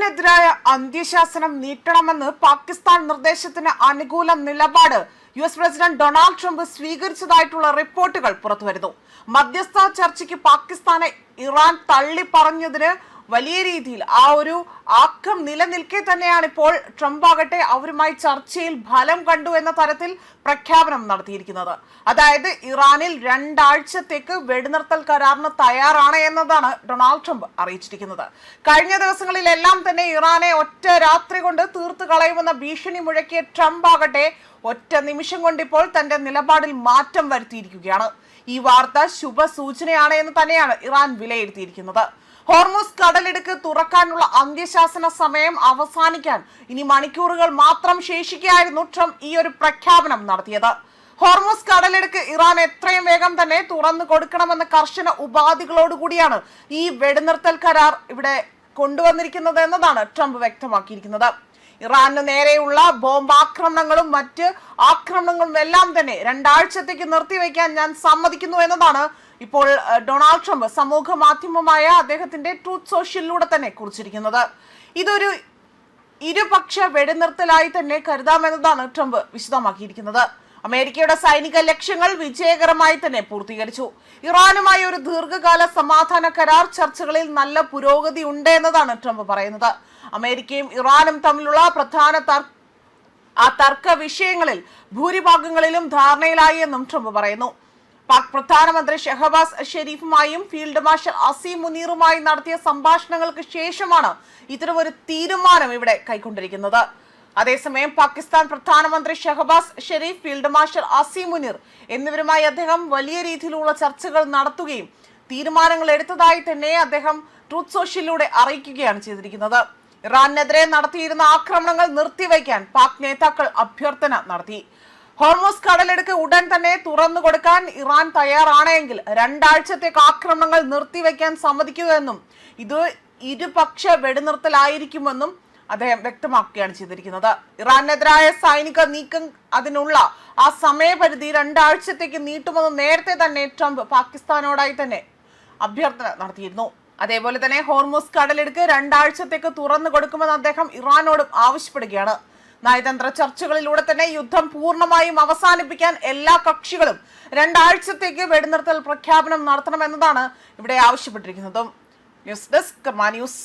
ഇറാനെതിരായ അന്ത്യശാസനം നീട്ടണമെന്ന് പാകിസ്ഥാൻ നിർദ്ദേശത്തിന് അനുകൂല നിലപാട് US president Donald Trump സ്വീകരിച്ചതായിട്ടുള്ള റിപ്പോർട്ടുകൾ പുറത്തുവരുന്നു. മധ്യസ്ഥ ചർച്ചയ്ക്ക് പാകിസ്ഥാനെ ഇറാൻ തള്ളി പറഞ്ഞതിന് വലിയ രീതിയിൽ ആ ഒരു ആക്കം നിലനിൽക്കെ തന്നെയാണ് ഇപ്പോൾ ട്രംപ് ആകട്ടെ അവരുമായി ചർച്ചയിൽ ഫലം കണ്ടു എന്ന തരത്തിൽ പ്രഖ്യാപനം നടത്തിയിരിക്കുന്നത്. അതായത് ഇറാനിൽ 2 ആഴ്ചത്തേക്ക് വെടിനിർത്തൽ കരാറിന് തയ്യാറാണ് എന്നതാണ് ഡൊണാൾഡ് ട്രംപ് അറിയിച്ചിരിക്കുന്നത്. കഴിഞ്ഞ ദിവസങ്ങളിലെല്ലാം തന്നെ ഇറാനെ ഒറ്റ രാത്രി കൊണ്ട് തീർത്തു കളയുമെന്ന ഭീഷണി മുഴക്കിയ ട്രംപ് ആകട്ടെ ഒറ്റ നിമിഷം കൊണ്ട് ഇപ്പോൾ തന്റെ നിലപാടിൽ മാറ്റം വരുത്തിയിരിക്കുകയാണ്. ഈ വാർത്ത ശുഭസൂചനയാണ് എന്ന് തന്നെയാണ് ഇറാൻ വിലയിരുത്തിയിരിക്കുന്നത്. ഹോർമുസ് കടലിടുക്ക് തുറക്കാനുള്ള അന്ത്യശാസന സമയം അവസാനിക്കാൻ ഇനി മണിക്കൂറുകൾ മാത്രം ശേഷിക്കുകയായിരുന്നു ട്രംപ് ഈ ഒരു പ്രഖ്യാപനം നടത്തിയത്. ഹോർമുസ് കടലിടുക്ക് ഇറാൻ എത്രയും വേഗം തന്നെ തുറന്നു കൊടുക്കണമെന്ന കർശന ഉപാധികളോടുകൂടിയാണ് ഈ വെടിനിർത്തൽ കരാർ ഇവിടെ കൊണ്ടുവന്നിരിക്കുന്നത് എന്നതാണ് ട്രംപ് വ്യക്തമാക്കിയിരിക്കുന്നത്. ഇറാന് നേരെയുള്ള ബോംബാക്രമണങ്ങളും മറ്റ് ആക്രമണങ്ങളും എല്ലാം തന്നെ 2 ആഴ്ചത്തേക്ക് നിർത്തിവെക്കാൻ ഞാൻ സമ്മതിക്കുന്നു എന്നതാണ് ഇപ്പോൾ ഡൊണാൾഡ് ട്രംപ് സമൂഹ മാധ്യമമായ അദ്ദേഹത്തിന്റെ ട്രൂത്ത് സോഷ്യലിലൂടെ തന്നെ കുറിച്ചിരിക്കുന്നത്. ഇതൊരു ഇരുപക്ഷ വെടിനിർത്തലായി തന്നെ കരുതാമെന്നതാണ് ട്രംപ് വിശദമാക്കിയിരിക്കുന്നത്. അമേരിക്കയുടെ സൈനിക ലക്ഷ്യങ്ങൾ വിജയകരമായി തന്നെ പൂർത്തീകരിച്ചു. ഇറാനുമായി ഒരു ദീർഘകാല സമാധാന കരാർ ചർച്ചകളിൽ നല്ല പുരോഗതി ഉണ്ട് എന്നതാണ് ട്രംപ് പറയുന്നത്. അമേരിക്കയും ഇറാനും തമ്മിലുള്ള പ്രധാന തർക്ക വിഷയങ്ങളിൽ ഭൂരിഭാഗങ്ങളിലും ധാരണയിലായി എന്നും ട്രംപ് പറയുന്നു. പാക് പ്രധാനമന്ത്രി ഷഹബാസ് ഷെരീഫുമായും ഫീൽഡ് മാർഷൽ അസീം മുനീറുമായി നടത്തിയ സംഭാഷണങ്ങൾക്ക് ശേഷമാണ് ഇത്തരമൊരു തീരുമാനം ഇവിടെ കൈക്കൊണ്ടിരിക്കുന്നത്. അതേസമയം പാകിസ്ഥാൻ പ്രധാനമന്ത്രി ഷഹബാസ് ഷെരീഫ്, ഫീൽഡ് മാർഷൽ അസീം മുനീർ എന്നിവരുമായി അദ്ദേഹം വലിയ രീതിയിലുള്ള ചർച്ചകൾ നടത്തുകയും തീരുമാനങ്ങൾ എടുത്തതായി തന്നെ അദ്ദേഹം ട്രൂത്ത് സോഷ്യലിലൂടെ അറിയിക്കുകയാണ് ചെയ്തിരിക്കുന്നത്. ഇറാനെതിരെ നടത്തിയിരുന്ന ആക്രമണങ്ങൾ നിർത്തിവെക്കാൻ പാക് നേതാക്കൾ അഭ്യർത്ഥന നടത്തി. ഹോർമുസ് കടലിടുക്ക് ഉടൻ തന്നെ തുറന്നു കൊടുക്കാൻ ഇറാൻ തയ്യാറാണെങ്കിൽ 2 ആഴ്ചത്തേക്ക് ആക്രമണങ്ങൾ നിർത്തിവെക്കാൻ സമ്മതിക്കുമെന്നും ഇത് ഇരുപക്ഷ വെടിനിർത്തലായിരിക്കുമെന്നും അദ്ദേഹം വ്യക്തമാക്കുകയാണ് ചെയ്തിരിക്കുന്നത്. ഇറാനെതിരായ സൈനിക നീക്കം അതിനുള്ള ആ സമയപരിധി 2 ആഴ്ചത്തേക്ക് നീട്ടുമെന്ന് നേരത്തെ തന്നെ ട്രംപ് പാകിസ്ഥാനോടായി തന്നെ അഭ്യർത്ഥന നടത്തിയിരുന്നു. അതേപോലെ തന്നെ ഹോർമുസ് കടലിടുക്ക് 2 ആഴ്ചത്തേക്ക് തുറന്നു കൊടുക്കുമെന്ന് അദ്ദേഹം ഇറാനോടും ആവശ്യപ്പെടുകയാണ്. നയതന്ത്ര ചർച്ചകളിലൂടെ തന്നെ യുദ്ധം പൂർണ്ണമായും അവസാനിപ്പിക്കാൻ എല്ലാ കക്ഷികളും 2 ആഴ്ചത്തേക്ക് വെടിനിർത്തൽ പ്രഖ്യാപനം നടത്തണമെന്നതാണ് ഇവിടെ ആവശ്യപ്പെട്ടിരിക്കുന്നതും. ന്യൂസ് ഡെസ്ക് കർമ്മ ന്യൂസ്.